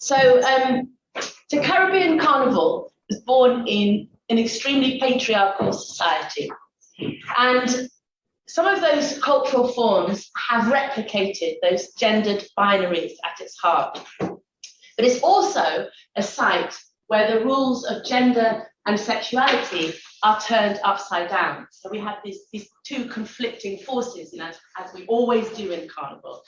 The Caribbean Carnival was born in an extremely patriarchal society, and some of those cultural forms have replicated those gendered binaries at its heart. But it's also a site where the rules of gender and sexuality are turned upside down. So we have these two conflicting forces, as we always do in Carnival.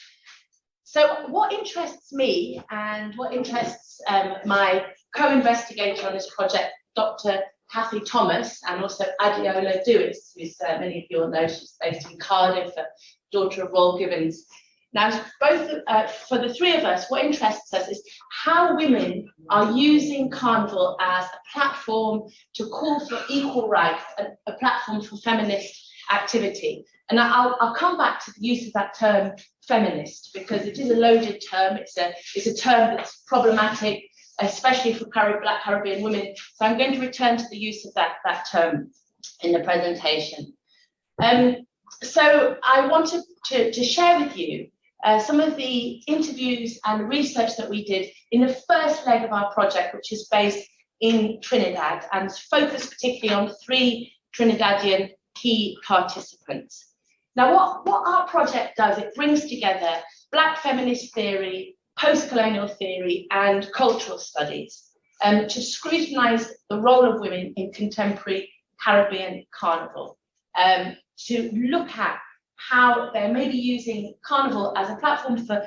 So what interests me and what interests my co-investigator on this project, Dr. Kathy Thomas, and also Adeola Dewis, who's many of you will know, she's based in Cardiff, daughter of Royal Gibbons. Now, both for the three of us, what interests us is how women are using Carnival as a platform to call for equal rights, a platform for feminist activity. And I'll come back to the use of that term feminist, because it is a loaded term. It's a term that's problematic, especially for Black Caribbean women. So I'm going to return to the use of that term in the presentation. So I wanted to share with you some of the interviews and research that we did in the first leg of our project, which is based in Trinidad and focused particularly on 3 Trinidadian key participants. Now, what our project does, it brings together Black feminist theory, post-colonial theory, and cultural studies to scrutinize the role of women in contemporary Caribbean Carnival, to look at how they're maybe using Carnival as a platform for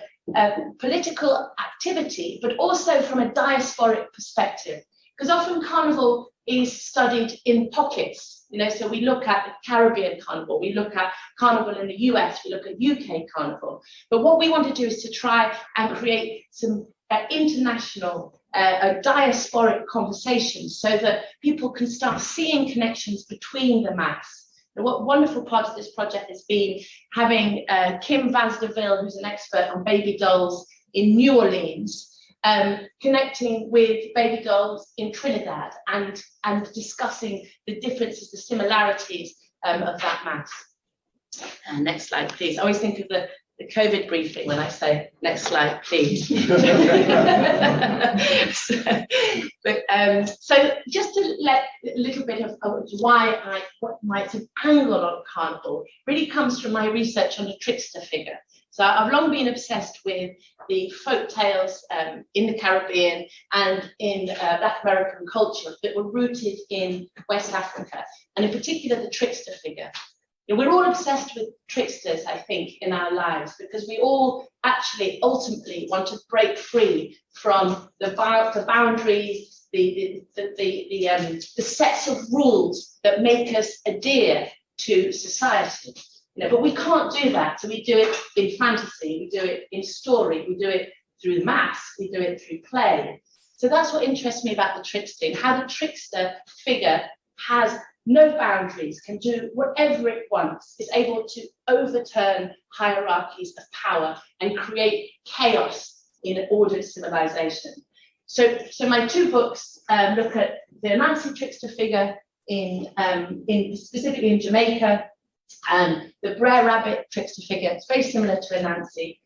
political activity, but also from a diasporic perspective. Because often Carnival is studied in pockets, so we look at the Caribbean Carnival, we look at Carnival in the US, we look at UK Carnival. But what we want to do is to try and create some international, diasporic conversations so that people can start seeing connections between the mass. And what wonderful part of this project has been having Kim Vansdeville, who's an expert on baby dolls in New Orleans, connecting with baby dolls in Trinidad and discussing the differences, the similarities of that mass. Next slide, please. I always think of the COVID briefing when I say, next slide, please. So just to let a little bit of what my angle on Carnival really comes from my research on the trickster figure. So I've long been obsessed with the folk tales in the Caribbean and in Black American culture that were rooted in West Africa, and in particular the trickster figure. We're all obsessed with tricksters, I think, in our lives, because we all actually ultimately want to break free from the boundaries, the sets of rules that make us adhere to society. But we can't do that. So we do it in fantasy, we do it in story, we do it through mass, we do it through play. So that's what interests me about the trickster, how the trickster figure has no boundaries, can do whatever it wants, is able to overturn hierarchies of power and create chaos in an ordered civilization. So my 2 books look at the Anansi trickster figure specifically in Jamaica, and the Brer Rabbit trickster figure. It's very similar to Anansi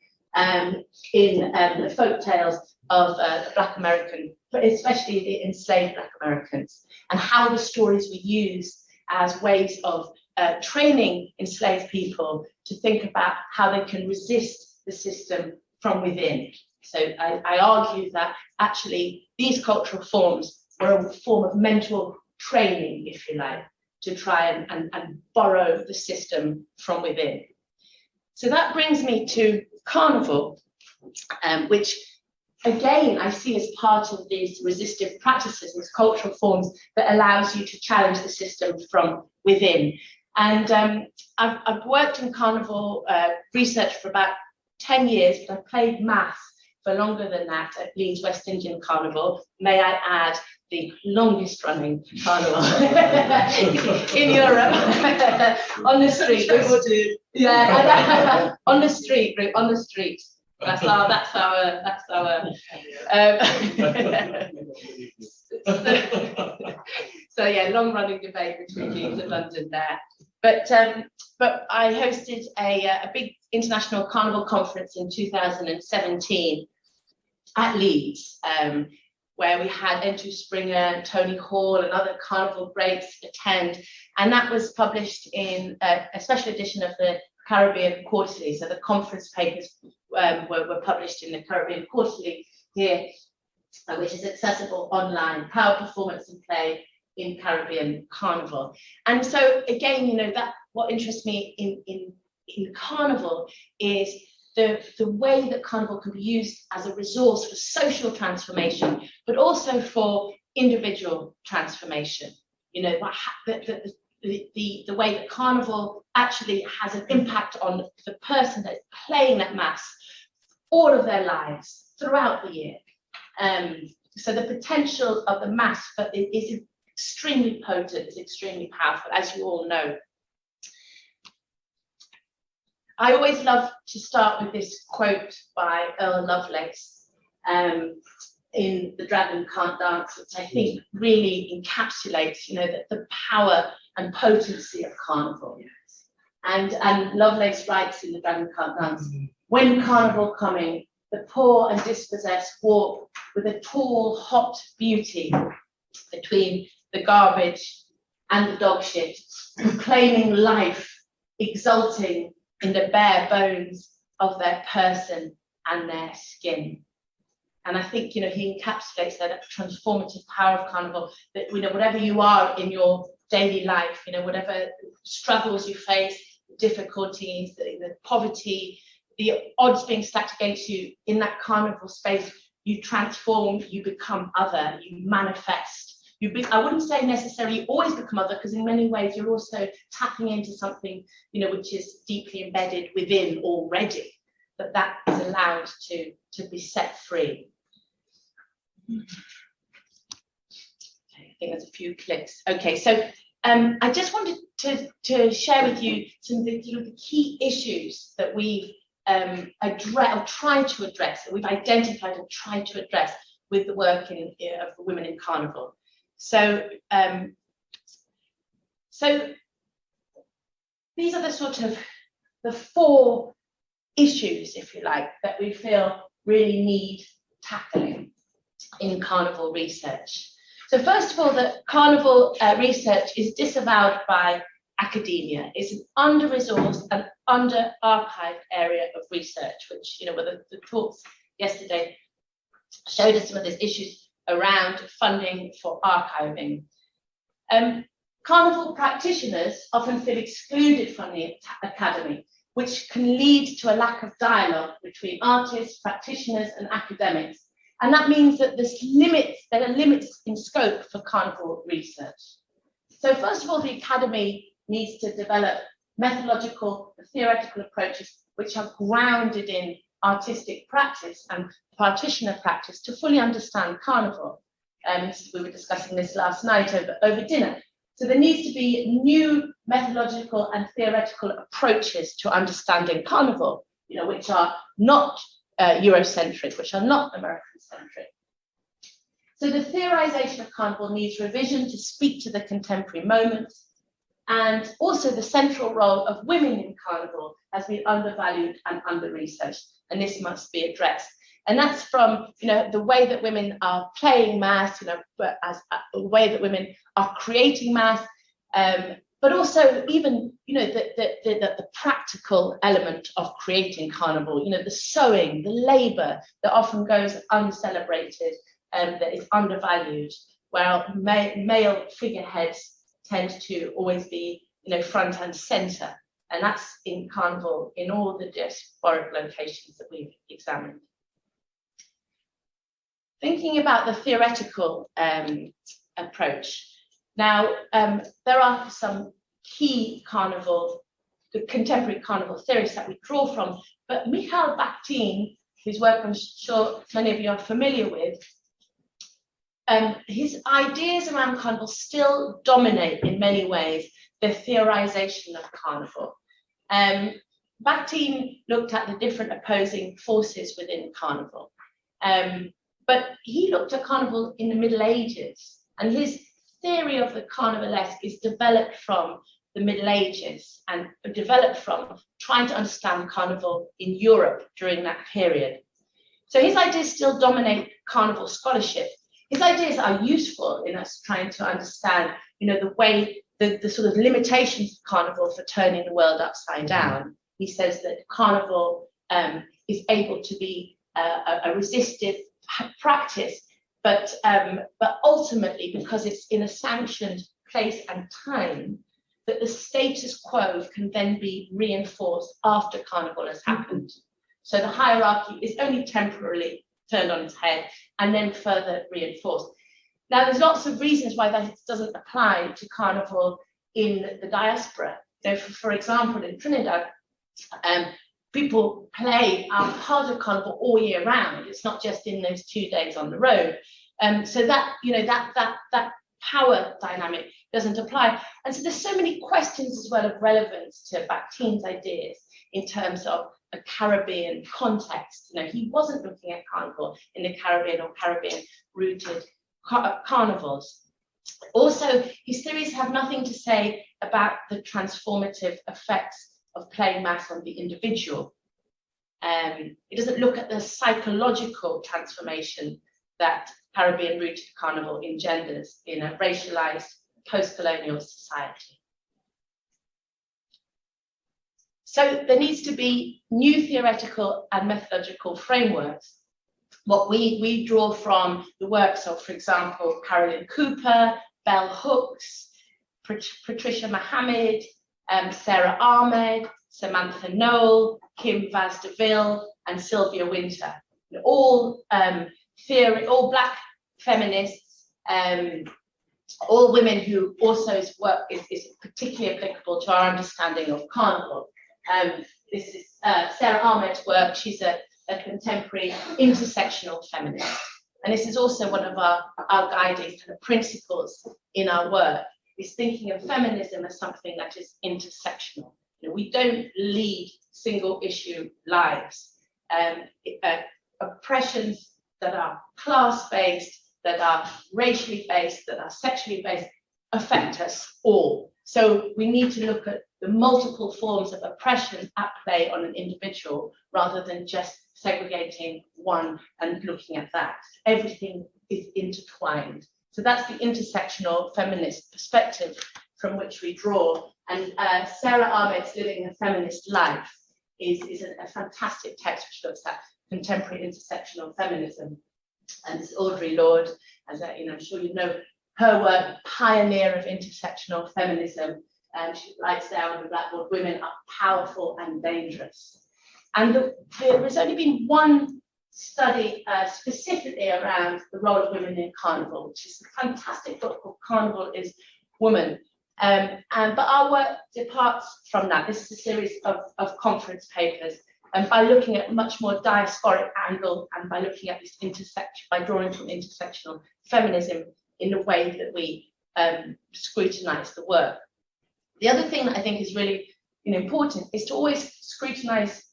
in the folk tales of the Black American, but especially the enslaved Black Americans, and how the stories were used as ways of training enslaved people to think about how they can resist the system from within. So I argue that actually these cultural forms were a form of mental training, if you like, to try and borrow the system from within. So that brings me to Carnival, which again I see as part of these resistive practices, these cultural forms that allows you to challenge the system from within. And I've worked in Carnival research for about 10 years, but I've played maths for longer than that at Leeds West Indian Carnival. May I add, the longest running carnival in Europe. On the street. Yeah, on the street. That's our so yeah, long running debate between Leeds and London there. But I hosted a big international carnival conference in 2017. at Leeds, where we had Andrew Springer, Tony Hall, and other carnival greats attend. And that was published in a special edition of the Caribbean Quarterly. So the conference papers were published in the Caribbean Quarterly here, which is accessible online, Power, Performance and Play in Caribbean Carnival. And so again, you know, that what interests me in Carnival is the way that Carnival can be used as a resource for social transformation, but also for individual transformation. You know, the way that Carnival actually has an impact on the person that's playing that mass all of their lives throughout the year. So the potential of the mass is extremely potent, is extremely powerful, as you all know. I always love to start with this quote by Earl Lovelace in The Dragon Can't Dance, which I think really encapsulates, you know, the power and potency of Carnival. And Lovelace writes in The Dragon Can't Dance, when Carnival coming, the poor and dispossessed walk with a tall, hot beauty between the garbage and the dog shit, proclaiming life, exulting in the bare bones of their person and their skin. And I think, you know, he encapsulates that transformative power of Carnival, that, you know, whatever you are in your daily life, you know, whatever struggles you face, difficulties, the poverty, the odds being stacked against you, in that Carnival space, you transform, you become other, you manifest. I wouldn't say necessarily always become other, because in many ways you're also tapping into something, you know, which is deeply embedded within already, but that is allowed to be set free. Okay, I think there's a few clicks. Okay, so I just wanted to share with you some of the key issues that we've tried to address, that we've identified and tried to address with the work of Women in Carnival. So these are the sort of the four issues, if you like, that we feel really need tackling in Carnival research. So first of all, the Carnival research is disavowed by academia. It's an under-resourced and under-archived area of research, which, you know, the talks yesterday showed us some of these issues around funding for archiving. Carnival practitioners often feel excluded from the academy, which can lead to a lack of dialogue between artists, practitioners, and academics. And that means that there are limits in scope for Carnival research. So first of all, the academy needs to develop methodological and theoretical approaches which are grounded in artistic practice and practitioner practice to fully understand Carnival. We were discussing this last night over dinner. So there needs to be new methodological and theoretical approaches to understanding Carnival, you know, which are not Eurocentric, which are not American-centric. So the theorization of Carnival needs revision to speak to the contemporary moment, and also the central role of women in Carnival has been undervalued and under-researched, and this must be addressed. And that's from, you know, the way that women are playing mass, you know, but as the way that women are creating mass, but also even, you know, the practical element of creating Carnival, you know, the sewing, the labor that often goes uncelebrated and that is undervalued, while male figureheads tend to always be, you know, front and center. And that's in Carnival in all the diasporic locations that we've examined. Thinking about the theoretical approach. Now, there are some key contemporary Carnival theorists that we draw from, but Michal Bakhtin, whose work I'm sure many of you are familiar with, his ideas around Carnival still dominate in many ways the theorization of Carnival. Bakhtin looked at the different opposing forces within Carnival, but he looked at Carnival in the Middle Ages, and his theory of the Carnivalesque is developed from the Middle Ages and developed from trying to understand Carnival in Europe during that period. So his ideas still dominate carnival scholarship. His ideas are useful in us trying to understand, the way, the sort of limitations of carnival for turning the world upside down. He says that carnival is able to be a resistive practice, but ultimately, because it's in a sanctioned place and time, that the status quo can then be reinforced after carnival has happened. So the hierarchy is only temporarily turned on its head and then further reinforced. Now, there's lots of reasons why that doesn't apply to carnival in the diaspora. For example, in Trinidad, people play part of carnival all year round. It's not just in those 2 days on the road. So that, that power dynamic doesn't apply. And so there's so many questions as well of relevance to Bakhtin's ideas in terms of a Caribbean context. He wasn't looking at carnival in the Caribbean or Caribbean-rooted carnivals. Also, his theories have nothing to say about the transformative effects of playing mass on the individual. It doesn't look at the psychological transformation that Caribbean-rooted carnival engenders in a racialized post-colonial society. So there needs to be new theoretical and methodological frameworks. What we draw from the works of, for example, Carolyn Cooper, Bell Hooks, Patricia Mohammed, Sarah Ahmed, Samantha Noel, Kim Vaz DeVille, and Sylvia Winter. All all Black feminists, all women who also's work is particularly applicable to our understanding of carnival. This is Sarah Ahmed's work. She's a contemporary intersectional feminist. And this is also one of our guiding kind of principles in our work, is thinking of feminism as something that is intersectional. We don't lead single issue lives. Oppressions that are class-based, that are racially based, that are sexually based, affect us all. So we need to look at the multiple forms of oppression at play on an individual, rather than just segregating one and looking at that. Everything is intertwined. So that's the intersectional feminist perspective from which we draw. And Sarah Ahmed's Living a Feminist Life is a fantastic text which looks at contemporary intersectional feminism. And it's Audre Lorde, as I'm sure you know her work, pioneer of intersectional feminism. And she writes down on the blackboard, women are powerful and dangerous. And there's only been one study specifically around the role of women in carnival, which is a fantastic book called Carnival is Woman. But our work departs from that. This is a series of conference papers. And by looking at a much more diasporic angle, and by looking at this by drawing from intersectional feminism in the way that we scrutinize the work. The other thing that I think is really important is to always scrutinize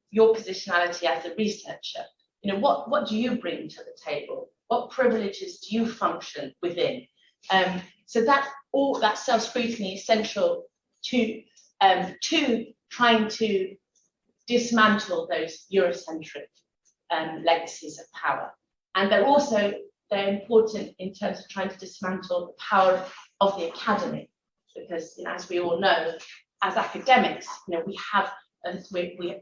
your positionality as a researcher. What do you bring to the table? What privileges do you function within? So that self-scrutiny is central to trying to dismantle those Eurocentric legacies of power. And they're important in terms of trying to dismantle the power of the academy, because as we all know, as academics, we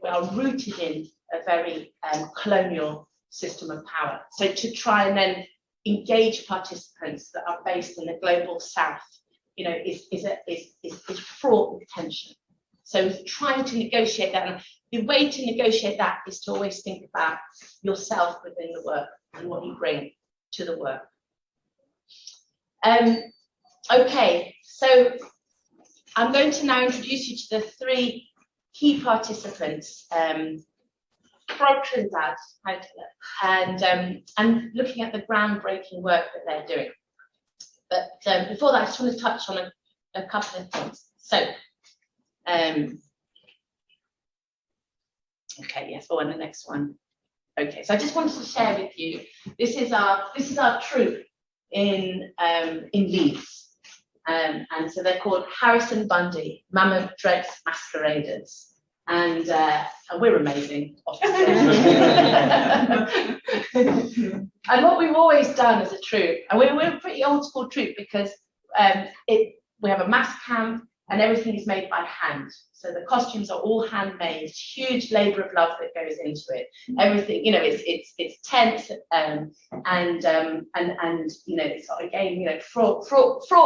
are rooted in a very colonial system of power. So to try and then engage participants that are based in the global south, is fraught with tension. So trying to negotiate that, and the way to negotiate that is to always think about yourself within the work and what you bring to the work. Okay, so I'm going to now introduce you to the three key participants from Trinidad, and looking at the groundbreaking work that they're doing. But before that, I just want to touch on a couple of things. So, okay, yes, we'll on the next one. Okay, so I just wanted to share with you, this is our troupe in Leeds. And so they're called Harrison Bundy, Mammoth Dregs Masqueraders. and we're amazing. And what we've always done as a troupe, and we're a pretty old school troupe because we have a mass camp and everything is made by hand. So the costumes are all handmade, huge labour of love that goes into it. Everything, you know, it's tense and you know, it's again, you know, fraught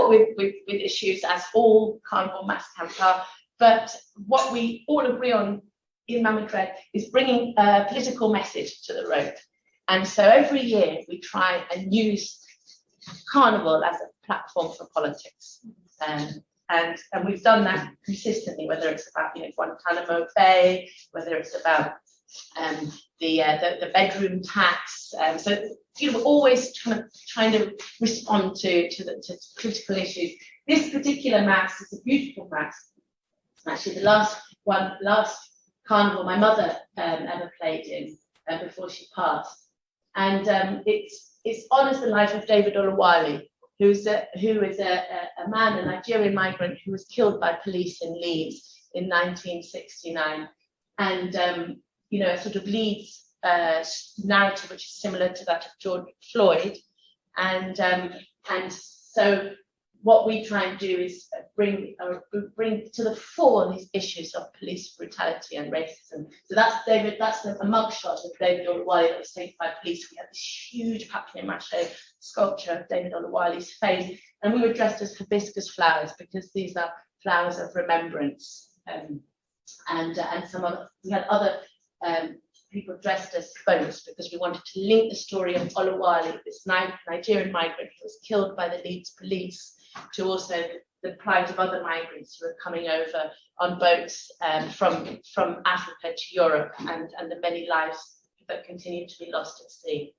with issues, as all carnival mass camps are. But what we all agree on in Mama Dread is bringing a political message to the road. And so every year we try and use carnival as a platform for politics. And we've done that consistently, whether it's about, you know, Guantanamo Bay, whether it's about the bedroom tax. So, you know, we're always trying to respond to political issues. This particular mass is a beautiful mass. Actually, the last carnival my mother ever played in before she passed. And it honours the life of David Oluwale, who is a man, a Nigerian migrant who was killed by police in Leeds in 1969. And you know, a sort of Leeds narrative which is similar to that of George Floyd. And so what we try and do is bring to the fore these issues of police brutality and racism. So that's a mugshot of David Oluwale that was taken by police. We had this huge papier-mâché sculpture of David Oluwale's face, and we were dressed as hibiscus flowers because these are flowers of remembrance. And we had other people dressed as boats because we wanted to link the story of Oluwale, this Nigerian migrant who was killed by the Leeds police, to also the plight of other migrants who are coming over on boats from Africa to Europe, and the many lives that continue to be lost at sea.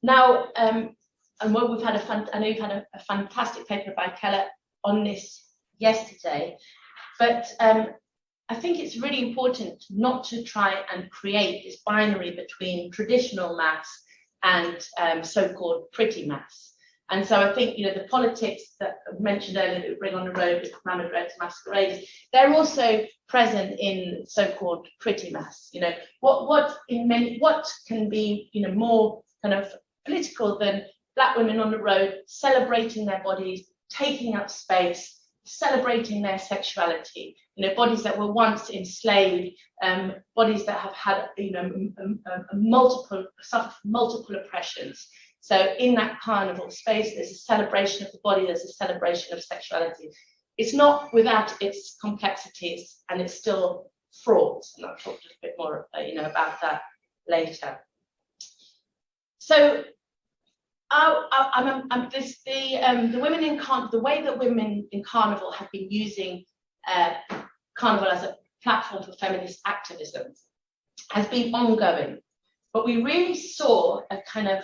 Now, and what we've had I know you've had a fantastic paper by Keller on this yesterday, but I think it's really important not to try and create this binary between traditional mass and so-called pretty mass. And so I think, you know, the politics that I mentioned earlier that we bring on the road with Mama Dread's masquerades, they're also present in so-called pretty mass. You know, what can be, you know, more kind of political than Black women on the road celebrating their bodies, taking up space, celebrating their sexuality, you know, bodies that were once enslaved, bodies that have had, you know, suffered multiple oppressions. So in that carnival space, there's a celebration of the body, there's a celebration of sexuality. It's not without its complexities, and it's still fraught, and I'll talk a little bit more, you know, about that later. So the women in the way that women in carnival have been using carnival as a platform for feminist activism has been ongoing, but we really saw a kind of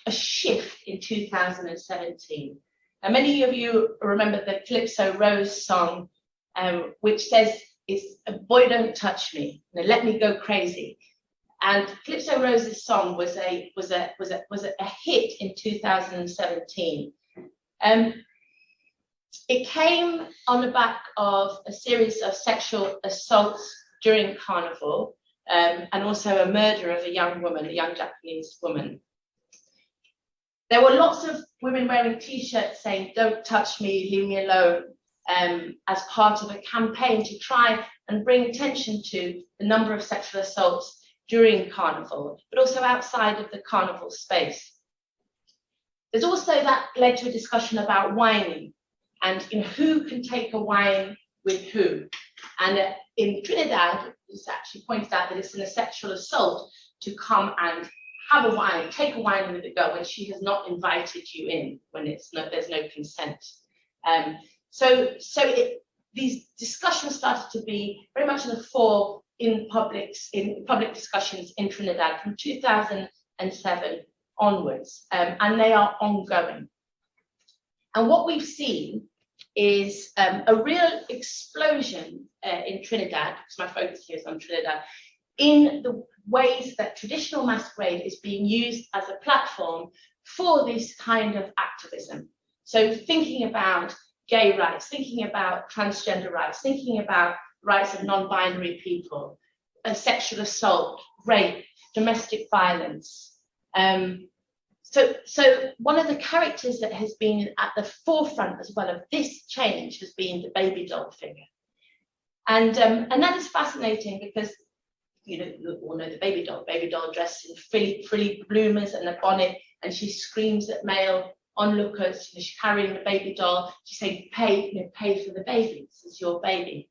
a shift in 2017. And many of you remember the Calypso Rose song, which says, "It's a boy don't touch me, you know, let me go crazy." And Calypso Rose's song was a hit in 2017. It came on the back of a series of sexual assaults during Carnival, and also a murder of a young Japanese woman. There were lots of women wearing T-shirts saying, "Don't touch me, leave me alone," as part of a campaign to try and bring attention to the number of sexual assaults during Carnival, but also outside of the Carnival space. There's also that led to a discussion about whining and, you know, who can take a whine with who. And in Trinidad, it's actually pointed out that it's a sexual assault to come and have a whine, take a whine with a girl when she has not invited you in, when there's no consent. These discussions started to be very much in the fore in public discussions in Trinidad from 2007 onwards, and they are ongoing. And what we've seen is a real explosion in Trinidad, because my focus here is on Trinidad, in the ways that traditional masquerade is being used as a platform for this kind of activism. So thinking about gay rights, thinking about transgender rights, thinking about rights of non-binary people, sexual assault, rape, domestic violence. So one of the characters that has been at the forefront as well of this change has been the baby doll figure. And that is fascinating because, you know, you all know the baby doll dressed in frilly bloomers and a bonnet, and she screams at male onlookers. You know, she's carrying the baby doll. She's saying, pay for the baby. This is your baby.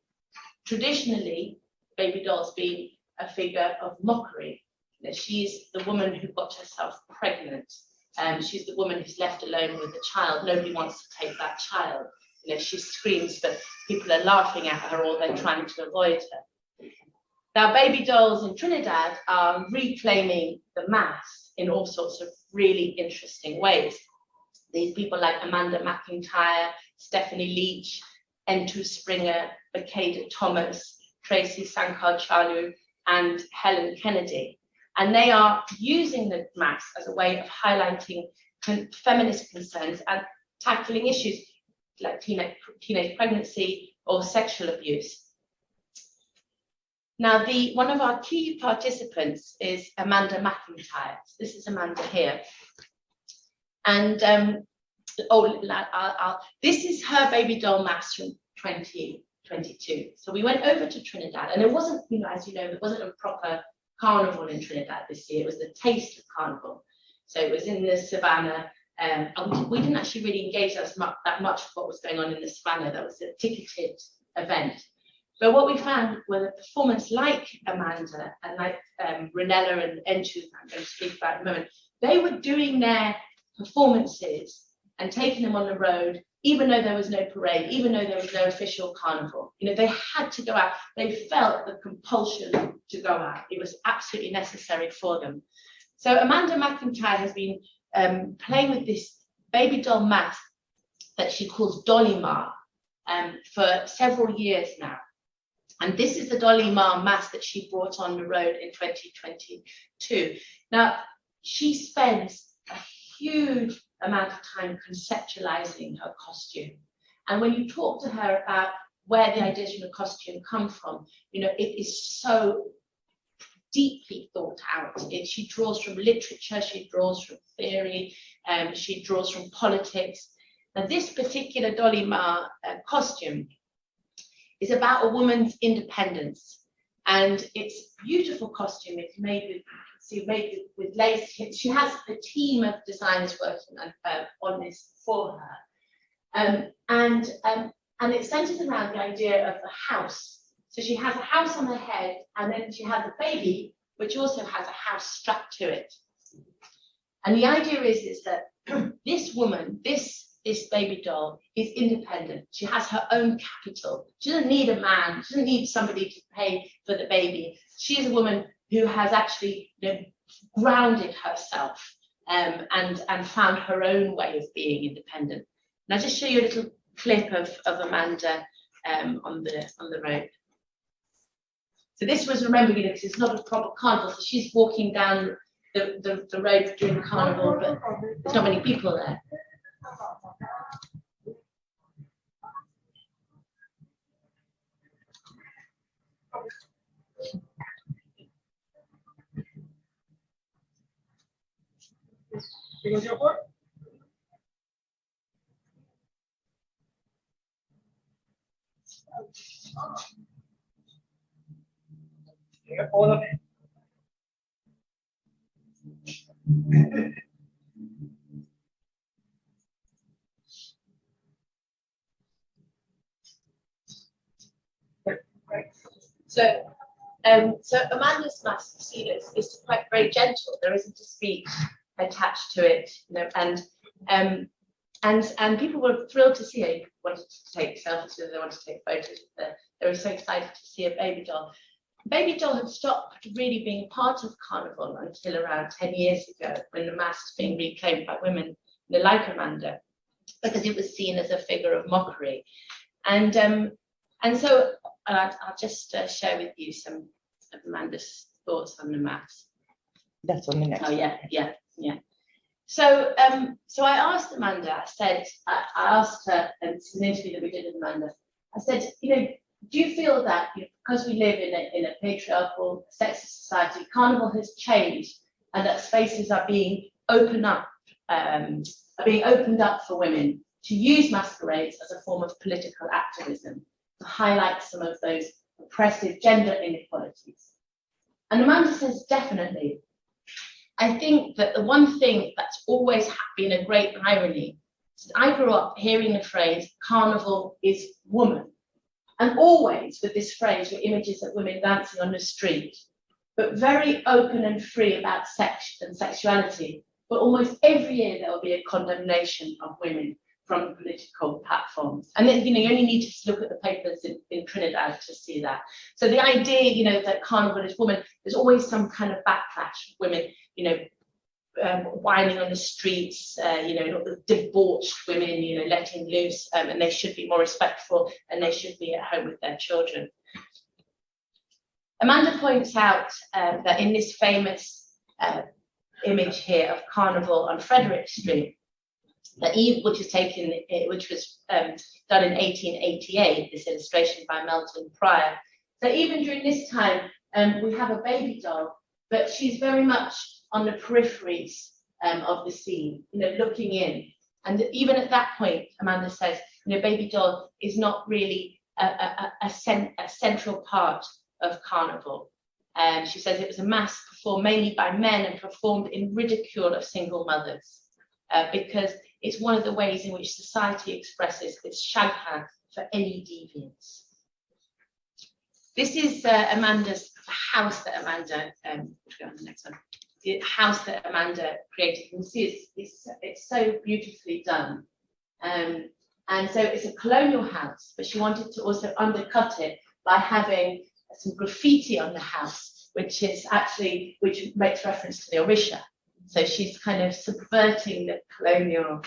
Traditionally, baby doll's been a figure of mockery. You know, she's the woman who got herself pregnant. She's the woman who's left alone with a child. Nobody wants to take that child. You know, she screams, but people are laughing at her or they're trying to avoid her. Now, baby dolls in Trinidad are reclaiming the mass in all sorts of really interesting ways. These people like Amanda McIntyre, Stephanie Leach, Entu Springer, Bakeda Thomas, Tracy Sankar-Chalu, and Helen Kennedy. And they are using the mass as a way of highlighting feminist concerns and tackling issues like teenage pregnancy or sexual abuse. Now, one of our key participants is Amanda McIntyre. This is Amanda here. And this is her baby doll mass from 2022. So we went over to Trinidad, and it wasn't, you know, as you know, it wasn't a proper carnival in Trinidad this year. It was the taste of carnival. So it was in the savannah. We didn't actually really engage that much with what was going on in the savannah. That was a ticketed event. But what we found was a performance like Amanda and like Renella and Entu, I'm going to speak about in a moment. They were doing their performances and taking them on the road, even though there was no parade, even though there was no official carnival. You know, they had to go out. They felt the compulsion to go out. It was absolutely necessary for them. So Amanda McIntyre has been playing with this baby doll mask that she calls Dolly Ma for several years now. And this is the Dolly Ma mask that she brought on the road in 2022. Now, she spends a huge amount of time conceptualizing her costume. And when you talk to her about where the ideas from the costume come from, you know, it is so deeply thought out. She draws from literature, she draws from theory, she draws from politics. Now, this particular Dolly Ma costume is about a woman's independence, and it's a beautiful costume. It's made with lace. She has a team of designers working on this for her, and it centers around the idea of a house. So she has a house on her head, and then she has a baby, which also has a house strapped to it. And the idea is that this woman, this baby doll, is independent. She has her own capital. She doesn't need a man. She doesn't need somebody to pay for the baby. She is a woman who has actually, you know, grounded herself and found her own way of being independent. And I'll just show you a little clip of Amanda on the road. So this was, remember, you know, because it's not a proper carnival, so she's walking down the road during the carnival, but there's not many people there. So Amanda's mask, you know, is quite very gentle. There isn't a speech attached to it, you know, and people were thrilled to see her. People wanted to take selfies with her, they wanted to take photos with her. They were so excited to see a baby doll. Baby doll had stopped really being part of carnival until around 10 years ago, when the mask was being reclaimed by women, you know, like Amanda, because it was seen as a figure of mockery. And so I'll just share with you some of Amanda's thoughts on the mask. That's on the next. Oh, yeah. So I asked Amanda, I asked her, and it's an interview that we did with Amanda, I said, do you feel that because we live in a patriarchal, sexist society, Carnival has changed and that spaces are being opened up for women to use masquerades as a form of political activism, to highlight some of those oppressive gender inequalities? And Amanda says, definitely. I think that the one thing that's always been a great irony is I grew up hearing the phrase, Carnival is woman. And always with this phrase were images of women dancing on the street, but very open and free about sex and sexuality. But almost every year there will be a condemnation of women from political platforms. And then, you only need to look at the papers in Trinidad to see that. So the idea, that Carnival is woman, there's always some kind of backlash. Women, whining on the streets, debauched women, letting loose, and they should be more respectful and they should be at home with their children. Amanda points out that in this famous image here of Carnival on Frederick Street, which was done in 1888, this illustration by Melton Pryor. So even during this time, we have a baby doll, but she's very much on the peripheries of the scene, looking in. And even at that point, Amanda says, baby doll is not really a central part of Carnival. She says it was a masque performed mainly by men and performed in ridicule of single mothers, because it's one of the ways in which society expresses its chagrin for any deviance. This is Amanda's house that Amanda, go on the next one. The house that Amanda created. You can see it's so beautifully done. And so it's a colonial house, but she wanted to also undercut it by having some graffiti on the house, which makes reference to the Orisha. So she's kind of subverting the colonial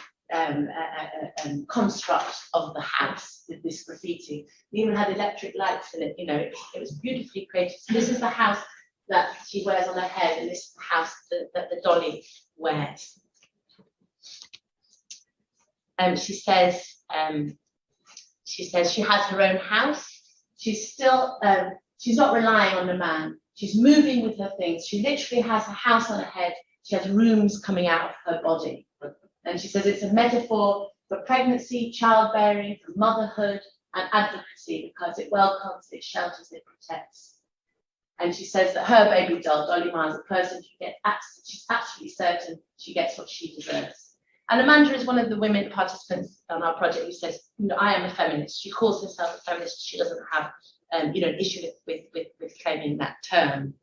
construct of the house with this graffiti. It even had electric lights in it, it was beautifully created. So this is the house that she wears on her head, and this is the house that the dolly wears. She says she has her own house. She's still, she's not relying on the man. She's moving with her things. She literally has a house on her head. She has rooms coming out of her body. And she says it's a metaphor for pregnancy, childbearing, for motherhood and advocacy, because it welcomes, it shelters, it protects. And she says that her baby doll, Dolly Ma, is a person she's absolutely certain she gets what she deserves. And Amanda is one of the women participants on our project who says, I am a feminist. She calls herself a feminist. She doesn't have an issue with claiming that term.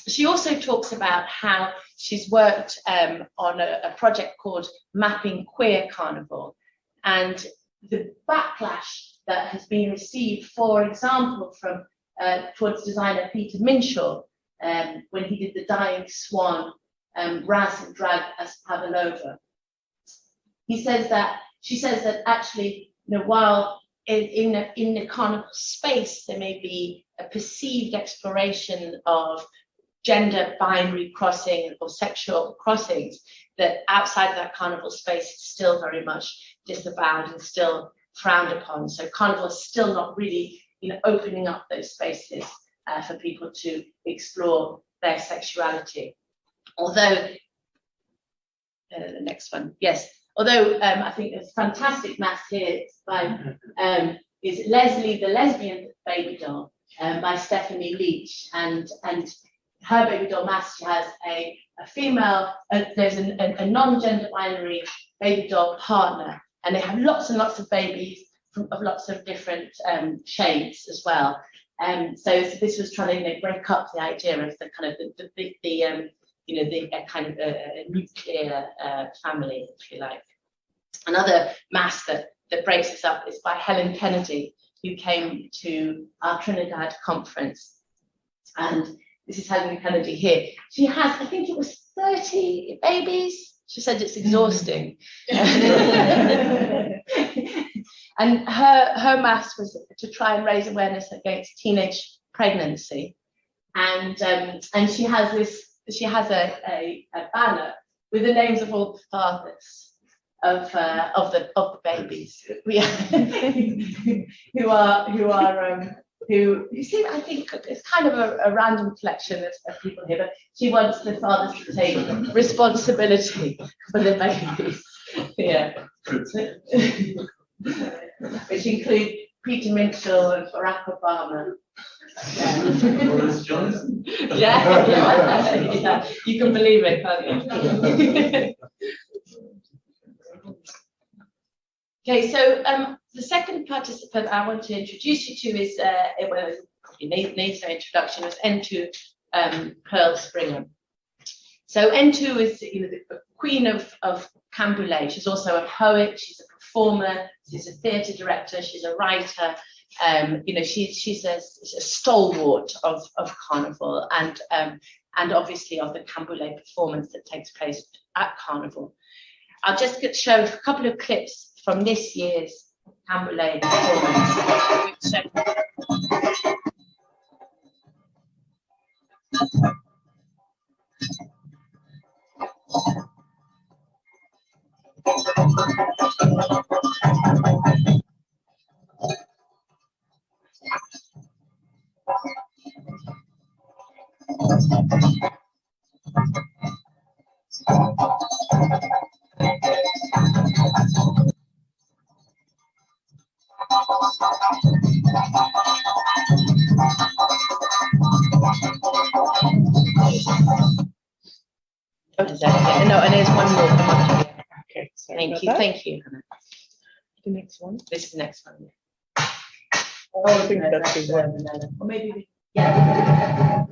She also talks about how she's worked on a project called Mapping Queer Carnival, and the backlash that has been received, for example, from towards designer Peter Minshaw, when he did the Dying Swan, Raz and Drag as Pavlova. She says that actually, while in the carnival space there may be a perceived exploration of gender binary crossing or sexual crossings, that outside of that carnival space is still very much disavowed and still frowned upon. So carnival is still not really, opening up those spaces for people to explore their sexuality. Although, the next one, yes. Although I think there's a fantastic mask here by is Leslie the Lesbian Baby Doll by Stephanie Leach, and her baby doll mask, she has a female, there's a non-gender binary baby doll partner, and they have lots and lots of babies of lots of different shades as well. So this was trying to break up the idea of the kind of the kind of nuclear family, if you like. Another mask that breaks this up is by Helen Kennedy, who came to our Trinidad conference. And this is Helen Kennedy here. She has, I think it was 30 babies. She said it's exhausting. And her mask was to try and raise awareness against teenage pregnancy. And she has she has a banner with the names of all the fathers of the babies who you see. I think it's kind of a random collection of people here, but she wants the fathers to take responsibility for the babies. Yeah. Which include Peter Mitchell and Barack Obama. Boris Johnson. Yeah, you can believe it, can't you? Okay, so the second participant I want to introduce you to is, well, probably needs no introduction, is N2 Pearl Springer. So N2 is, the queen of Canboulay. She's also a poet, she's a performer, she's a theatre director, she's a writer. She's a stalwart of Carnival and obviously of the Canboulay performance that takes place at Carnival. I'll just show a couple of clips from this year's Canboulay performance. No, and there's one more. Okay, thank you. The next one. This is the next one. Oh, I think that's the one. Or maybe, yeah.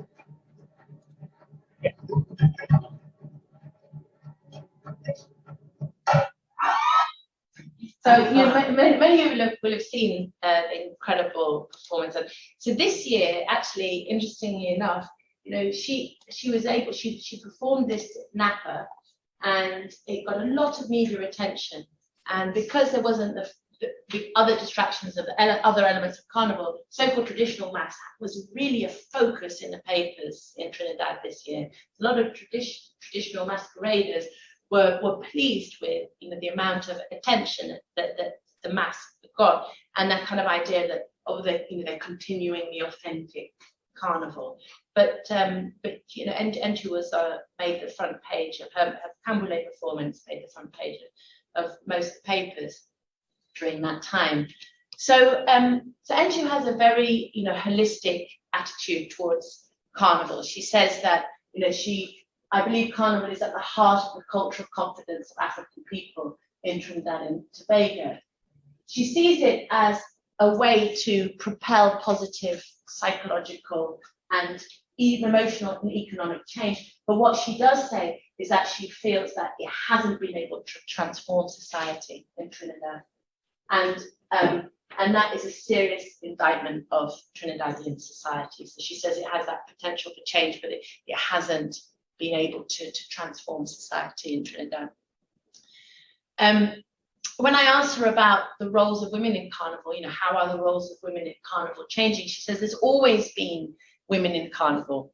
So many of you will have seen the incredible performance. So this year, actually, interestingly enough, she performed this napper, and it got a lot of media attention. And because there wasn't the other distractions of the other elements of Carnival, so-called traditional mass was really a focus in the papers in Trinidad this year. A lot of traditional masqueraders were pleased with the amount of attention that the mass got, and that kind of idea that they're continuing the authentic Carnival. But N2 was made the front page of her Canboulay performance, made the front page of most of the papers during that time. So N2 has a very holistic attitude towards Carnival. She says that I believe Carnival is at the heart of the cultural confidence of African people in Trinidad and Tobago. She sees it as a way to propel positive psychological and even emotional and economic change. But what she does say is that she feels that it hasn't been able to transform society in Trinidad. And that is a serious indictment of Trinidadian society. So she says it has that potential for change, but it hasn't been able to transform society in Trinidad. When I asked her about the roles of women in Carnival, how are the roles of women in Carnival changing? She says there's always been women in Carnival.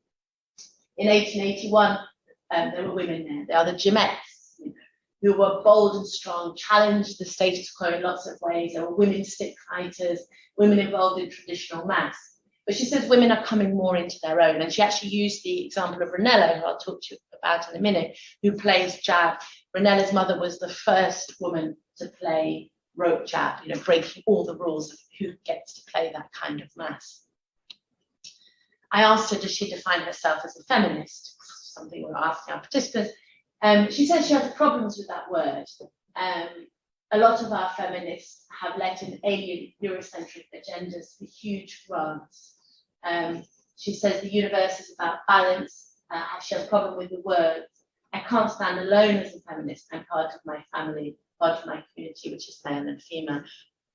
In 1881, there were women there. There are the Jamettes, who were bold and strong, challenged the status quo in lots of ways. There were women stick fighters, women involved in traditional mass. But she says women are coming more into their own. And she actually used the example of Ranella, who I'll talk to you about in a minute, who plays jab. Ranella's mother was the first woman to play rope jab, breaking all the rules of who gets to play that kind of mass. I asked her, does she define herself as a feminist? Something we're asking our participants. She says she has problems with that word. A lot of our feminists have let in alien Eurocentric agendas for huge grants. She says the universe is about balance. She has a problem with the words. I can't stand alone as a feminist. I'm part of my family, part of my community, which is male and female.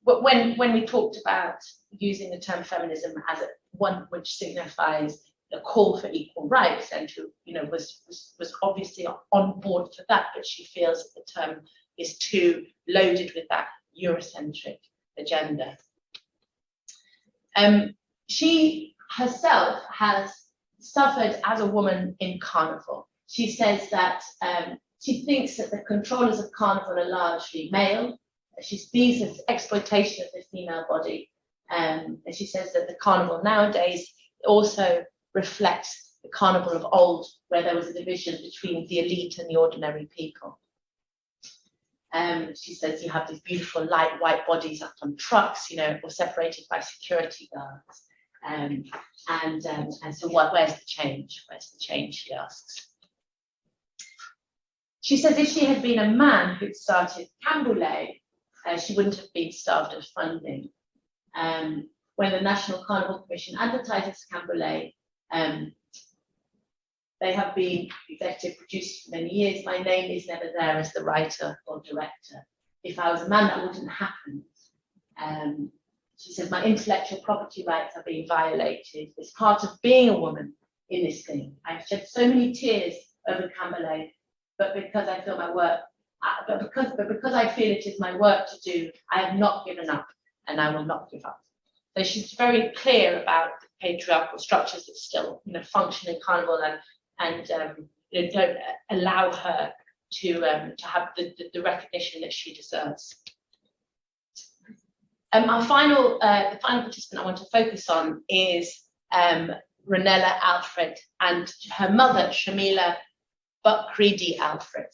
But when we talked about using the term feminism as one which signifies a call for equal rights, and who was obviously on board for that, but she feels that the term is too loaded with that Eurocentric agenda. She herself has suffered as a woman in Carnival. She says that she thinks that the controllers of Carnival are largely male. She sees this exploitation of the female body. And she says that the Carnival nowadays also reflects the Carnival of old, where there was a division between the elite and the ordinary people. She says you have these beautiful light white bodies up on trucks, or separated by security guards. And so where's the change? Where's the change, she asks. She says if she had been a man who'd started Camboulay, she wouldn't have been starved of funding. When the National Carnival Commission advertises Camboulay, they have been executive producers for many years. My name is never there as the writer or director. If I was a man, that wouldn't happen. She says, my intellectual property rights are being violated. It's part of being a woman in this thing. I've shed so many tears over Camboulay, but because I feel my work, because I feel it is my work to do, I have not given up, and I will not give up. So she's very clear about the patriarchal structures that still, function in Carnival and don't allow her to have the recognition that she deserves. The final participant I want to focus on is Ranella Alfred and her mother, Shamila Bukridi Alfred.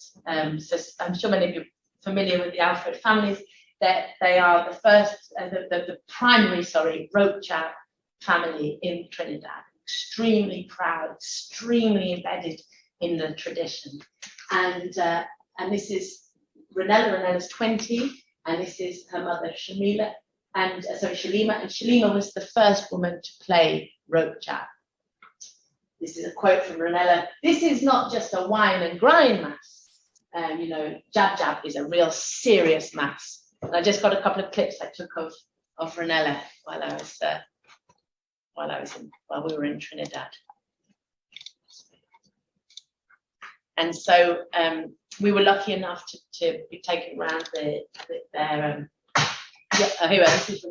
So I'm sure many of you are familiar with the Alfred families. That they are the first, the primary, rope jab family in Trinidad. Extremely proud, extremely embedded in the tradition. And this is Ranella. Ranella's 20, and this is her mother, Shamila. And Shalima. And Shalima was the first woman to play rope jab. This is a quote from Ranella. This is not just a wine and grind mass. Jab jab is a real serious mass. And I just got a couple of clips I took of Ranella while we were in Trinidad. And so we were lucky enough to be taken around their here, this is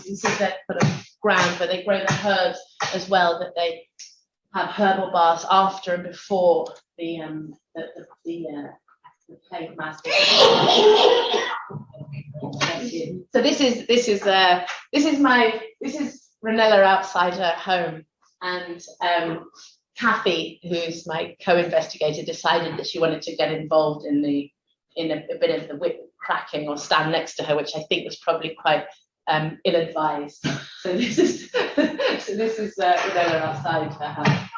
this is their sort of ground where they grow the herbs as well, that they have herbal baths after and before the plague mass. So this is Ranella outside her home, and Kathy, who's my co-investigator, decided that she wanted to get involved in a bit of the whip cracking or stand next to her, which I think was probably quite ill-advised. So this is Ranella outside her house.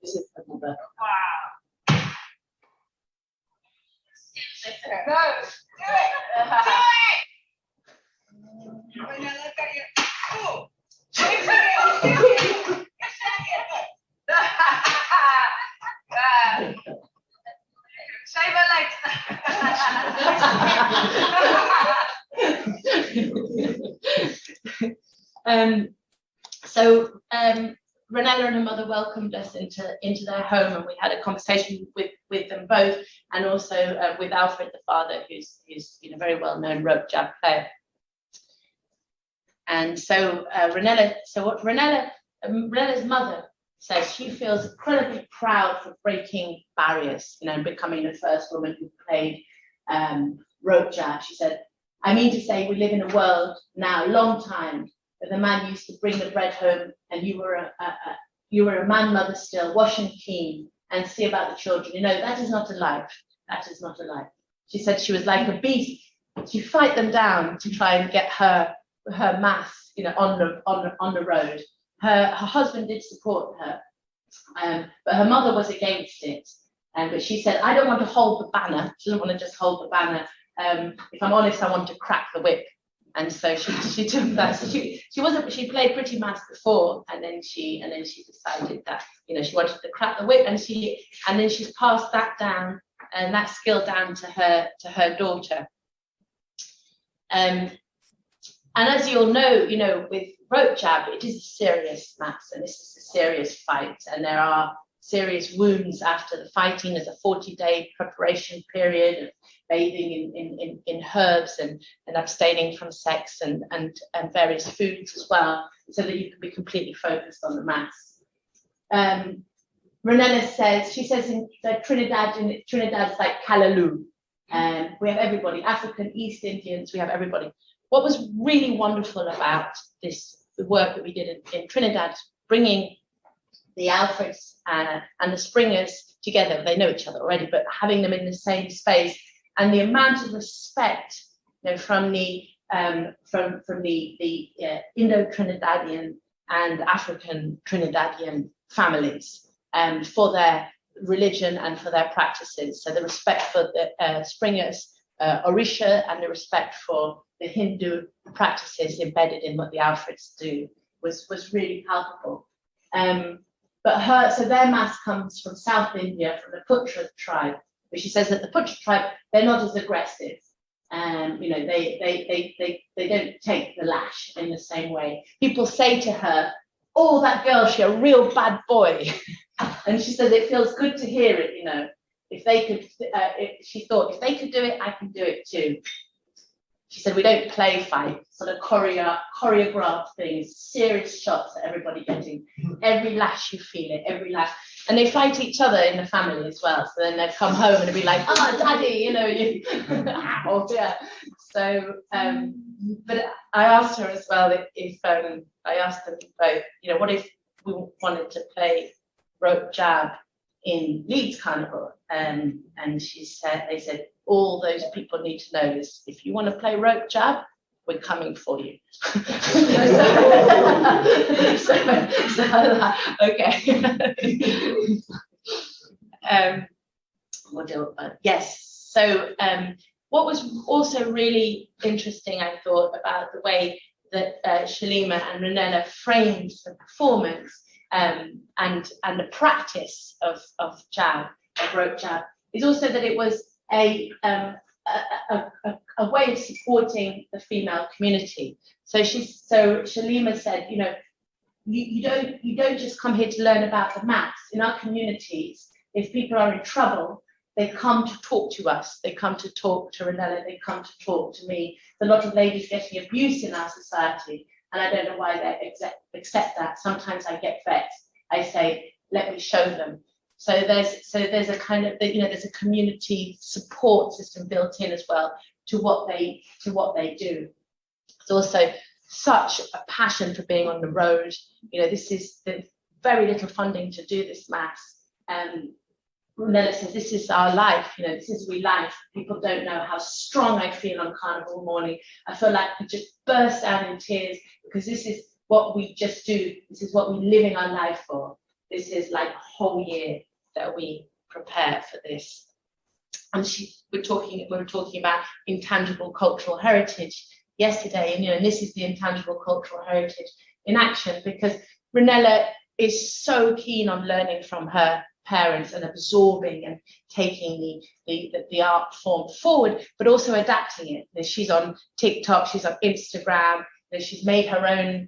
This is her mother. Wow. Go. Do it. Do it. When I look at you. Ooh. Shave my legs. So Ranella and her mother welcomed us into their home, and we had a conversation with them both, and also with Alfred, the father, who's very well known rope jab player. And so Ranella's mother says she feels incredibly proud for breaking barriers, and becoming the first woman who played rope jab. She said, I mean to say we live in a world now, long time, that the man used to bring the bread home, and you were a man mother still, wash and clean and see about the children. That is not a life. That is not a life. She said she was like a beast. She'd fight them down to try and get her mass, on the road. Her husband did support her, but her mother was against it. But she said, I don't want to hold the banner. She doesn't want to just hold the banner. If I'm honest, I want to crack the whip. And so she took that. So she played pretty mass before, and then she decided that she wanted to crack the whip, and then she's passed that down, and that skill down to her daughter. And as you all know, with rope jab, it is a serious mass, and this is a serious fight, and there are serious wounds after the fighting. There's a 40-day preparation period of bathing in herbs and abstaining from sex and various foods as well, so that you can be completely focused on the mass. Ranella says in Trinidad it's like Callaloo. We have everybody, African, East Indians, we have everybody. What was really wonderful about the work that we did in Trinidad, bringing the Alfreds and the Springers together, they know each other already, but having them in the same space, and the amount of respect from the Indo-Trinidadian and African Trinidadian families for their religion and for their practices. So the respect for the Springers, Orisha, and the respect for the Hindu practices embedded in what the Alfreds do was really palpable. So their mass comes from South India, from the Putra tribe, but she says that the Putra tribe, they're not as aggressive. They don't take the lash in the same way. People say to her, "Oh, that girl, she's a real bad boy." And she says it feels good to hear it, if they could, she thought, if they could do it, I can do it too. She said, we don't play fight, sort of choreographed things, serious shots at everybody getting. Every lash, you feel it, every lash. And they fight each other in the family as well. So then they'd come home and be like, "Oh, daddy, oh, yeah." So, but I asked her as well if I asked them both, what if we wanted to play rope jab in Leeds Carnival? And they said, all those people need to know is, if you want to play rope jab, we're coming for you. Okay. Yes. So what was also really interesting, I thought, about the way that Shalima and Ranella framed the performance and the practice of jab, of rope jab, is also that it was a way of supporting the female community. So Shalima said, you don't just come here to learn about the maths. In our communities, if people are in trouble, they come to talk to us. They come to talk to Ranella. They come to talk to me. There's a lot of ladies getting abuse in our society, and I don't know why they accept that. Sometimes I get vexed. I say, let me show them. So there's a kind of, there's a community support system built in as well to what they do. There's also such a passion for being on the road. This is very little funding to do this mass. Ranella says, this is our life, this is we life. People don't know how strong I feel on Carnival morning. I feel like I just burst out in tears, because this is what we just do. This is what we live in our life for. This is like a whole year that we prepare for this. And we were talking about intangible cultural heritage yesterday, and this is the intangible cultural heritage in action, because Ranella is so keen on learning from her parents and absorbing and taking the art form forward, but also adapting it. She's on TikTok, she's on Instagram, she's made her own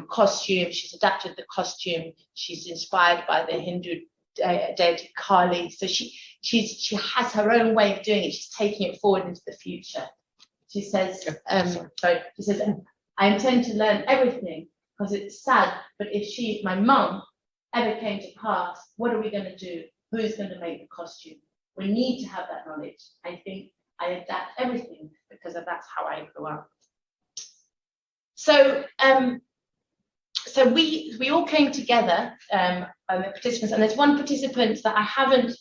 costume, she's adapted the costume, she's inspired by the Hindu deity Kali. So she has her own way of doing it. She's taking it forward into the future. She says, I intend to learn everything, because it's sad, but if my mum ever came to pass, what are we going to do? Who's going to make the costume? We need to have that knowledge. I think I adapt everything because that's how I grew up. So we all came together, the participants, and there's one participant that I haven't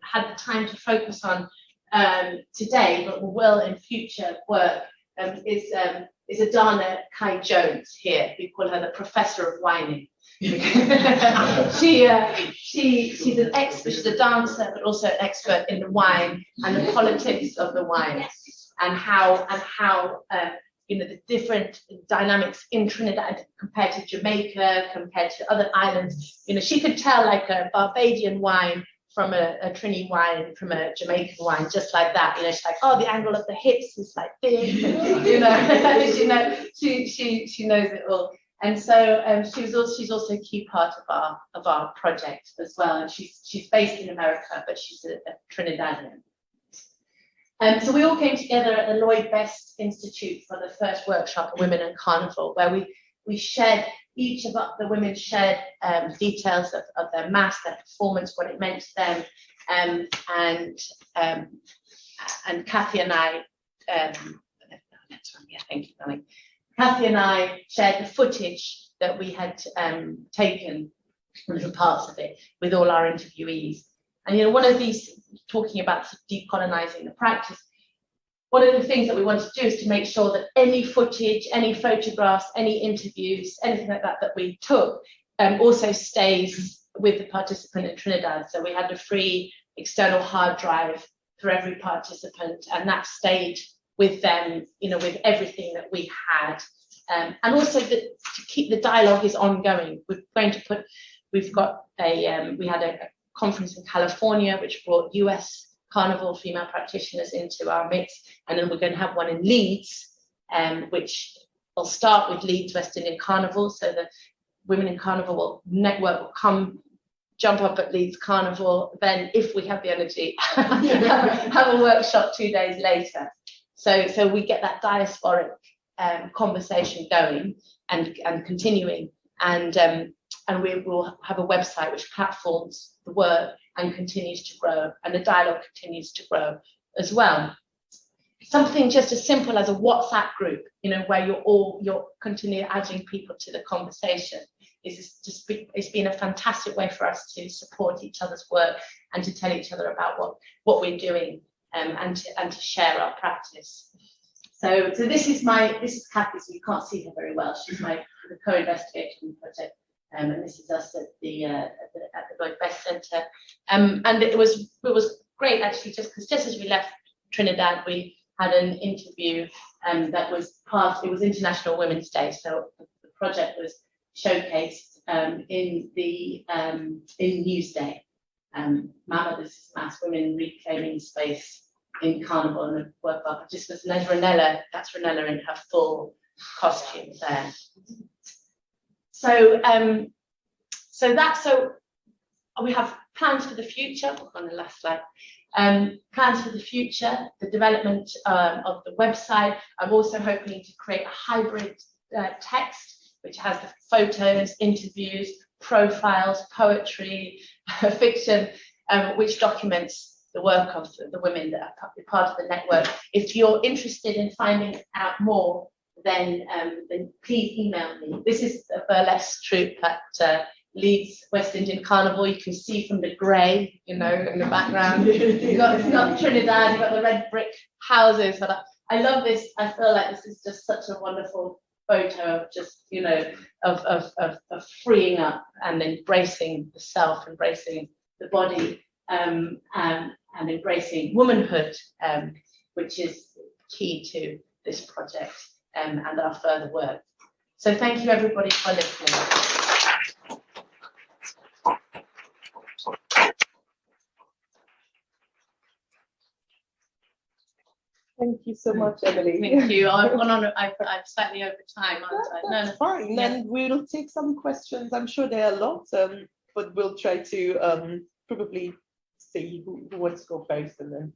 had the time to focus on today, but will in future work, is Adana Kai Jones here. We call her the Professor of Whining. She's an expert, she's a dancer, but also an expert in the wine and the politics of the wine, and how the different dynamics in Trinidad compared to Jamaica, compared to other islands. She could tell like a Barbadian wine from a Trini wine, from a Jamaican wine, just like that. You know, she's like, oh, the angle of the hips is like this, and, you know, she knows it all. And so she's also a key part of our project as well. And she's based in America, but she's a Trinidadian. So we all came together at the Lloyd Best Institute for the first workshop on women and carnival, where we shared, each of the women shared details of their mass, their performance, what it meant to them, and Kathy and I, thank you, darling. Kathy and I shared the footage that we had taken, little parts of it, with all our interviewees. And you know, one of these, talking about decolonizing the practice, one of the things that we want to do is to make sure that any footage, any photographs, any interviews, anything like that that we took also stays with the participant in Trinidad. So we had a free external hard drive for every participant, and that stayed with them, you know, with everything that we had. And also to keep the dialogue is ongoing. We had a conference in California, which brought US carnival female practitioners into our mix. And then we're going to have one in Leeds, which will start with Leeds West Indian Carnival. So the Women in Carnival network will come, jump up at Leeds Carnival. Then, if we have the energy, have a workshop 2 days later. So we get that diasporic conversation going and continuing. And we will have a website which platforms the work and continues to grow, and the dialogue continues to grow as well. Something just as simple as a WhatsApp group, you know, where you're continually adding people to the conversation, it's been a fantastic way for us to support each other's work and to tell each other about what we're doing, and to share our practice. So this is Kathy, so you can't see her very well. She's the co-investigator in the project. And this is us at the Lloyd Best Centre, and it was great actually. Just as we left Trinidad, we had an interview that was it was International Women's Day, so the project was showcased in Newsday. Mama, this is Mass Women Reclaiming Space in Carnival and Work. Just was Renella. That's Renella in her full costume there. So we have plans for the future. On the last slide, plans for the future, the development of the website. I'm also hoping to create a hybrid text, which has the photos, interviews, profiles, poetry, fiction, which documents the work of the women that are part of the network. If you're interested in finding out more, then please email me. This is a burlesque troupe at Leeds West Indian Carnival. You can see from the grey, you know, in the background. You've got Trinidad, you've got the red brick houses. But I love this. I feel like this is just such a wonderful photo of just, you know, of freeing up and embracing the self, embracing the body, and embracing womanhood, which is key to this project. And our further work. So thank you everybody for listening. Thank you so much, Emily. Thank you. I'm slightly over time, aren't I? No, That's fine. Yeah. Then we'll take some questions. I'm sure there are lots, but we'll try to probably see who wants to go first, and then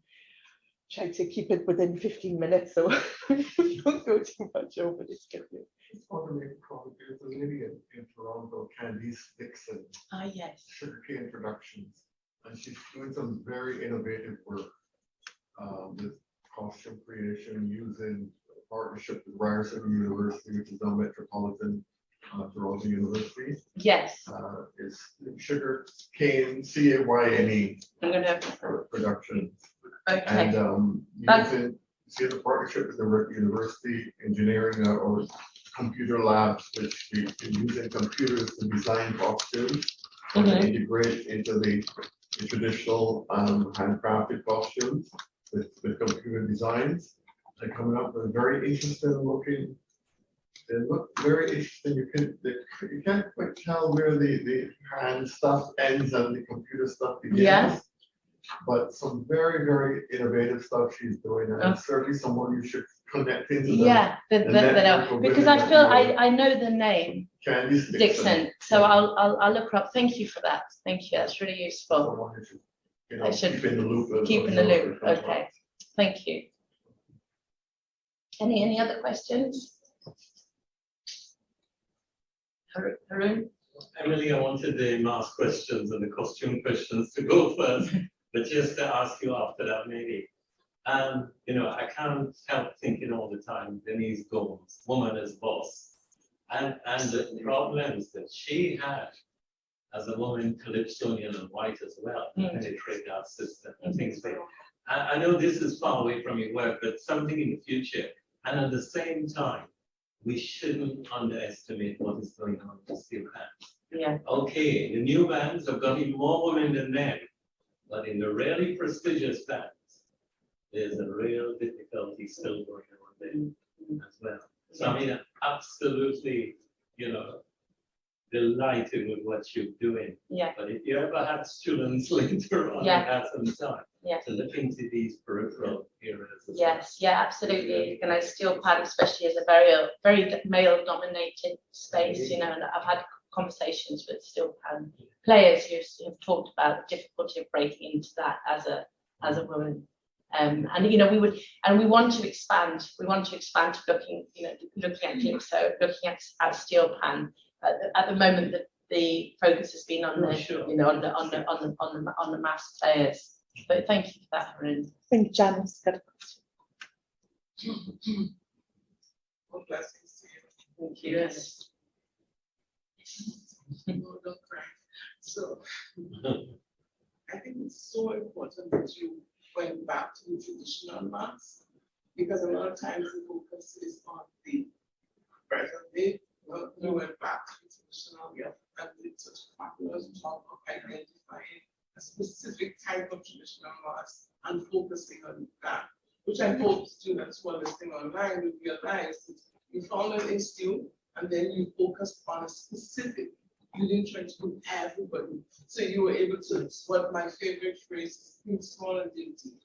try to keep it within 15 minutes, so we don't go too much over this schedule. There's a lady in Toronto, Candice Dixon. Ah, yes. Sugarcane Productions, and she's doing some very innovative work with costume creation using a partnership with Ryerson University, which is now Metropolitan Toronto University. Yes. It's Sugarcane, C-A-Y-N-E. I'm gonna. Productions. Okay. And using the partnership with the university engineering or computer labs, which we can using computers to design costumes and integrate into the traditional handcrafted costumes with computer designs. They're coming up with very interesting looking. They look very interesting. You can't quite tell where the hand stuff ends and the computer stuff begins. Yeah. but some very, very innovative stuff she's doing, and it's certainly someone you should connect into. Yeah, because I feel I know the name Candice Dixon, so I'll look her up. Thank you for that. Thank you. That's really useful. Someone you should, I should keep in the loop. Keep in the loop. Okay. Thank you. Any other questions? Haroon? Emily, I wanted the mask questions and the costume questions to go first, but just to ask you after that, maybe. I can't help thinking all the time, Denise Gomes, woman as boss, and the problems that she had as a woman, Calypsonian and white as well, to penetrate that system and things like that. I know this is far away from your work, but something in the future, and at the same time, we shouldn't underestimate what is going on with steel bands. Yeah. Okay, the new bands have got even more women than men, but in the really prestigious bands, there's a real difficulty still going on there as well. So I mean, absolutely, delighted with what you're doing. Yeah. But if you ever had students later on, have some time to look into these peripheral areas. Yes, yeah, absolutely. And I steel pan, especially as a very male-dominated space, and I've had conversations with steel pan players who have talked about the difficulty of breaking into that as a woman. And we want to expand. We want to expand to looking at Calypso, looking at steel pan. At the moment, the focus has been on the mass players. But thank you for that, Haroon. I think Janice got a question. God bless you. Thank you. Yes. No, don't cry. So I think it's so important that you went back to the traditional mass, because a lot of times the focus is on the present day. Well, we went back to the traditional, and it's such a fabulous job of identifying a specific type of traditional mass and focusing on that, which I hope students who are listening online will realize that you found an issue and then you focused on a specific. You didn't try to do everybody. So you were able to, what my favorite phrase is, think small and dig deep.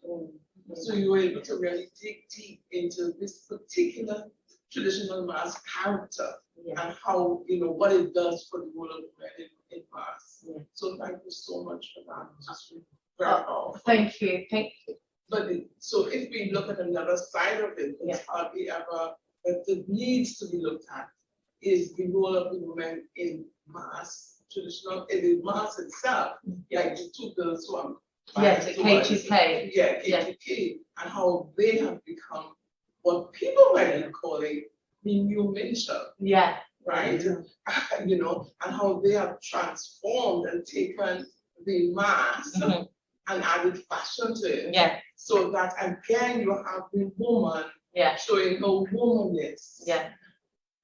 So you were able to really dig deep into this particular traditional mass character and how, what it does for the role of women in mass. So thank you so much for that. Just very powerful. Thank you. Thank you. But so if we look at another side of it, it's hardly ever that needs to be looked at is the role of the women in mass, traditional, in the mass itself, like the two girls who are K2K. K2K, and how they have become what people might be calling the new militia. Yeah. Right? And how they have transformed and taken the mass and added fashion to it. Yeah. So that again you have the woman showing her womanness. Yeah.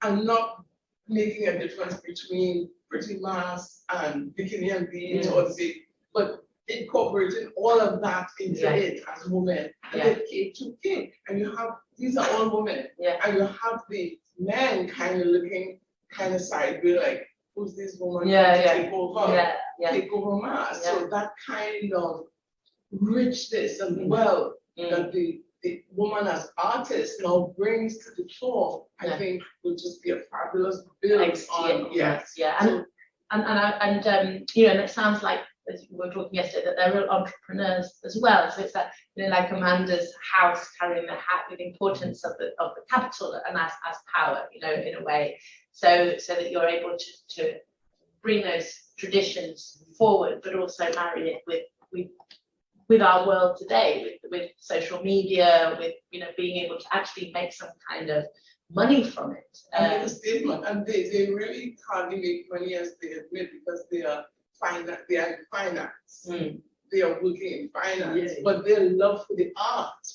And not making a difference between pretty mass and bikini and beads but incorporating all of that into it as women. And then K2K, and you have, these are all women. And you have the men kind of looking kind of sideways, like, who's this woman take over? Take over mass. So that kind of richness and wealth that the woman as artist now brings to the fore, I think will just be a fabulous build on. And it sounds like, as we were talking yesterday, that they're real entrepreneurs as well. So it's that, like Amanda's house carrying the hat, with the importance of the capital and as power, in a way, so that you're able to bring those traditions forward, but also marry it with our world today, with social media, with being able to actually make some kind of money from it. And make a statement, and they really hardly make money, as they admit, because they are in finance. They are working in finance, but their love for the art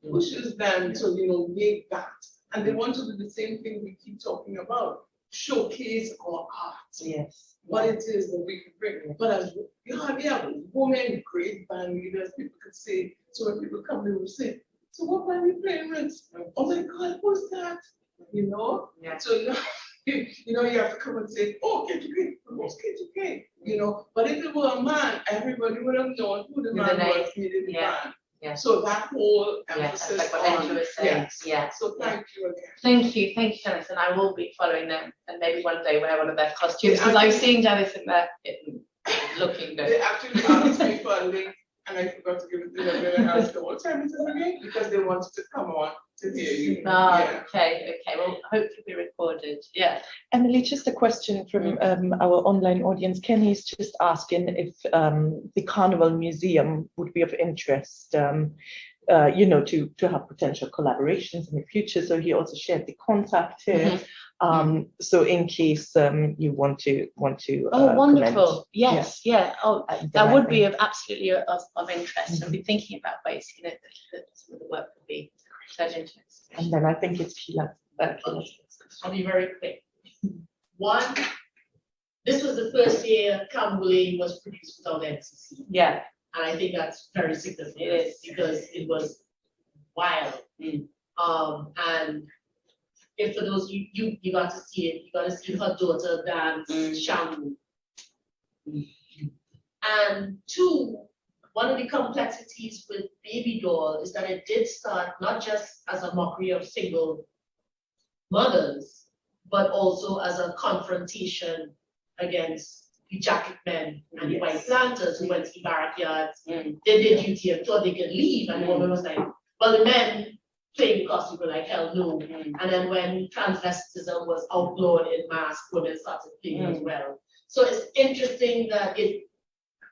pushes them to make that, and they want to do the same thing we keep talking about: showcase our art. What it is that we can bring. But as you have women, great band leaders, people could say, so when people come, they will say, so what band are you playing with? Oh my God, who's that? So you have to come and say, oh, okay, great. most K2K, you know, but if it were a man, everybody would have known who the Who the man name- was, needed the yeah, man. yeah. So that whole Yeah, that's emphasis like what on, Andrew was saying. yes. Yeah. So thank you again. Thank you, Janice, and I will be following them, and maybe one day wear one of their costumes, Yeah, because I've actually- seen Janice in there, looking They good. actually asked me for a link, and I forgot to give it to them, and I asked them, what time is it again? Because they wanted to come on to hear you. Ah, Yeah. okay, well, hopefully be recorded, yeah. Emily, just a question from our online audience. Kenny is just asking if the Carnival Museum would be of interest, you know, to have potential collaborations in the future. So he also shared the contact here. So in case you want to Oh, wonderful, comment. yes, yeah, oh, Then that I would be think- absolutely of interest, and be thinking about ways, you know, that some of the work would be of interest. And then I think it's Sheila. I'll be very quick. One, this was the first year Carnival was produced without NCC. Yeah, And I think that's very significant. It is. Because it was wild. And if for those you got to see it, you got to see her daughter dance Shangu. And two, one of the complexities with Baby Doll is that it did start not just as a mockery of single mothers, but also as a confrontation against the jacket men and the white planters who went to the barrack yards, did their duty and thought they could leave, and the woman was like, well, the men playing costume were like, hell no. And then when transvestism was outlawed in mass, women started playing as well. So it's interesting that it,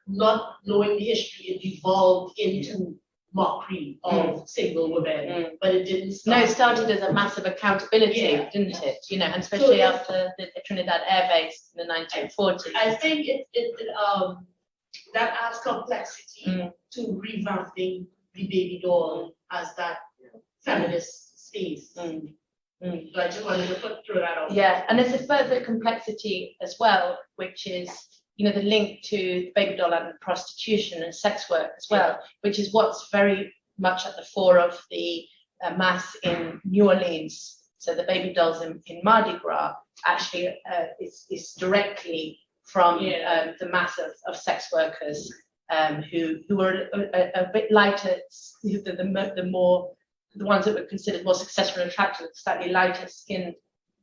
not knowing the history, it evolved into mockery of single women, but it didn't start. no, it started as a massive accountability, Yeah. didn't it? You know, and especially So after the Trinidad Air Base in the 1940s. I think that adds complexity to revamping the Baby Doll as that feminist space. So I just wanted to throw that out. Yeah, and there's a further complexity as well, which is, you know, the link to Baby Doll and prostitution and sex work as well, which is what's very much at the fore of the mass in New Orleans. So the Baby Dolls in Mardi Gras actually is directly from the mass of sex workers who were a bit lighter, the ones that were considered more successful and attractive, slightly lighter skinned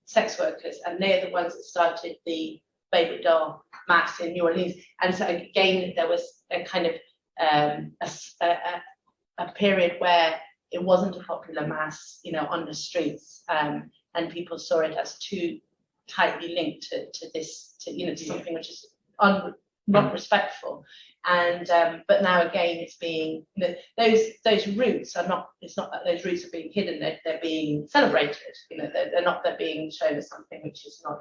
sex workers, and they're the ones that started the Baby Doll mass in New Orleans. And so again, there was a kind of a period where it wasn't a popular mass, you know, on the streets, and people saw it as too tightly linked to this, you know, to something which is not respectful. And but now again, it's being, you know, those roots are not. It's not that those roots are being hidden. They're being celebrated. You know, they're being shown as something which is not,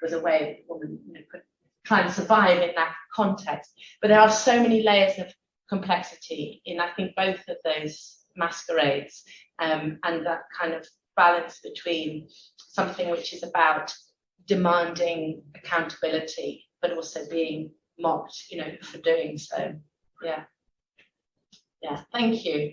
was a way that women, you know, could try and survive in that context. But there are so many layers of complexity in, I think, both of those masquerades, and that kind of balance between something which is about demanding accountability, but also being mocked, you know, for doing so. Yeah. Thank you.